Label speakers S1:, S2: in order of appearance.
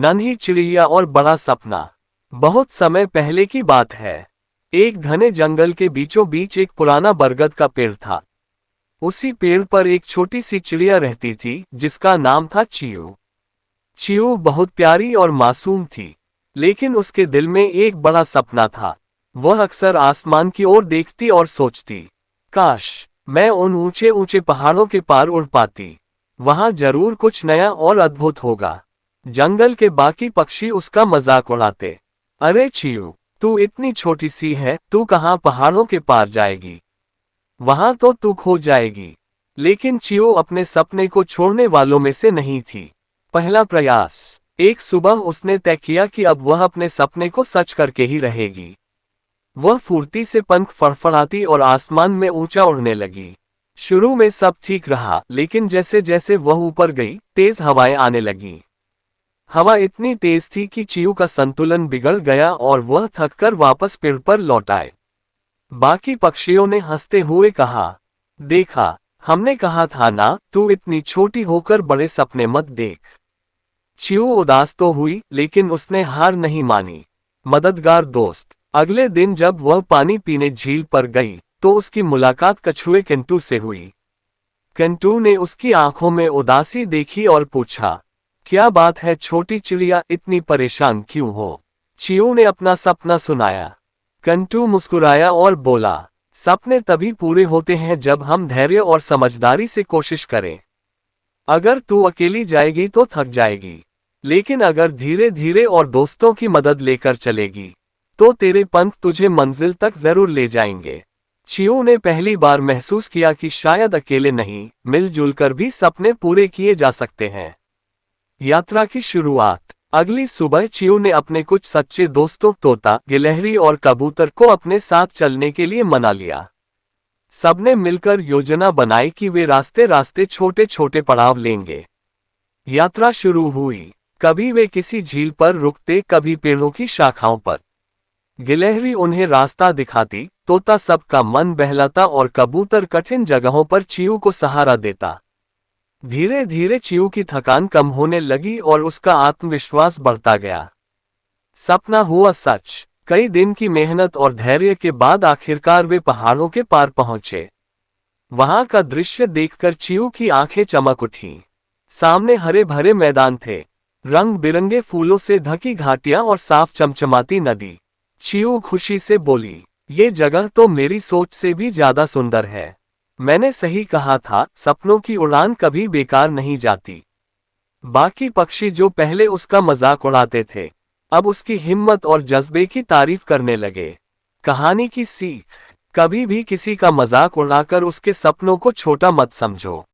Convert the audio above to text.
S1: नन्ही चिड़िया और बड़ा सपना। बहुत समय पहले की बात है। एक घने जंगल के बीचों बीच एक पुराना बरगद का पेड़ था। उसी पेड़ पर एक छोटी सी चिड़िया रहती थी जिसका नाम था चिऊ। चिऊ बहुत प्यारी और मासूम थी, लेकिन उसके दिल में एक बड़ा सपना था। वह अक्सर आसमान की ओर देखती और सोचती, काश मैं उन ऊंचे ऊंचे पहाड़ों के पार उड़ पाती। वहां जरूर कुछ नया और अद्भुत होगा। जंगल के बाकी पक्षी उसका मजाक उड़ाते, अरे चिऊ, तू इतनी छोटी सी है, तू कहाँ पहाड़ों के पार जाएगी? वहां तो तू खो जाएगी। लेकिन चिऊ अपने सपने को छोड़ने वालों में से नहीं थी। पहला प्रयास। एक सुबह उसने तय किया कि अब वह अपने सपने को सच करके ही रहेगी। वह फुर्ती से पंख फड़फड़ाती और आसमान में ऊंचा उड़ने लगी। शुरू में सब ठीक रहा, लेकिन जैसे जैसे वह ऊपर गई, तेज हवाएं आने लगीं। हवा इतनी तेज थी कि चिऊ का संतुलन बिगड़ गया और वह थककर वापस पेड़ पर लौट आए। बाकी पक्षियों ने हंसते हुए कहा, देखा, हमने कहा था ना, तू इतनी छोटी होकर बड़े सपने मत देख। चिऊ उदास तो हुई, लेकिन उसने हार नहीं मानी। मददगार दोस्त। अगले दिन जब वह पानी पीने झील पर गई, तो उसकी मुलाकात कछुए केंटू से हुई। केंटू ने उसकी आंखों में उदासी देखी और पूछा, क्या बात है छोटी चिड़िया, इतनी परेशान क्यों हो? चिऊ ने अपना सपना सुनाया। केंटू मुस्कुराया और बोला, सपने तभी पूरे होते हैं जब हम धैर्य और समझदारी से कोशिश करें। अगर तू अकेली जाएगी तो थक जाएगी, लेकिन अगर धीरे धीरे और दोस्तों की मदद लेकर चलेगी, तो तेरे पंख तुझे मंजिल तक जरूर ले जाएंगे। चिऊ ने पहली बार महसूस किया कि शायद अकेले नहीं, मिलजुल कर भी सपने पूरे किए जा सकते हैं। यात्रा की शुरुआत। अगली सुबह चिऊ ने अपने कुछ सच्चे दोस्तों तोता, गिलहरी और कबूतर को अपने साथ चलने के लिए मना लिया। सबने मिलकर योजना बनाई कि वे रास्ते रास्ते छोटे छोटे पड़ाव लेंगे। यात्रा शुरू हुई। कभी वे किसी झील पर रुकते, कभी पेड़ों की शाखाओं पर। गिलहरी उन्हें रास्ता दिखाती, तोता सबका मन बहलाता और कबूतर कठिन जगहों पर चिऊ को सहारा देता। धीरे धीरे चिऊ की थकान कम होने लगी और उसका आत्मविश्वास बढ़ता गया। सपना हुआ सच। कई दिन की मेहनत और धैर्य के बाद आखिरकार वे पहाड़ों के पार पहुंचे। वहां का दृश्य देखकर चिऊ की आंखें चमक उठीं। सामने हरे भरे मैदान थे, रंग बिरंगे फूलों से ढकी घाटियां और साफ चमचमाती नदी। चिऊ खुशी से बोली, ये जगह तो मेरी सोच से भी ज्यादा सुंदर है। मैंने सही कहा था, सपनों की उड़ान कभी बेकार नहीं जाती। बाकी पक्षी जो पहले उसका मजाक उड़ाते थे, अब उसकी हिम्मत और जज्बे की तारीफ करने लगे। कहानी की सीख। कभी भी किसी का मजाक उड़ाकर उसके सपनों को छोटा मत समझो।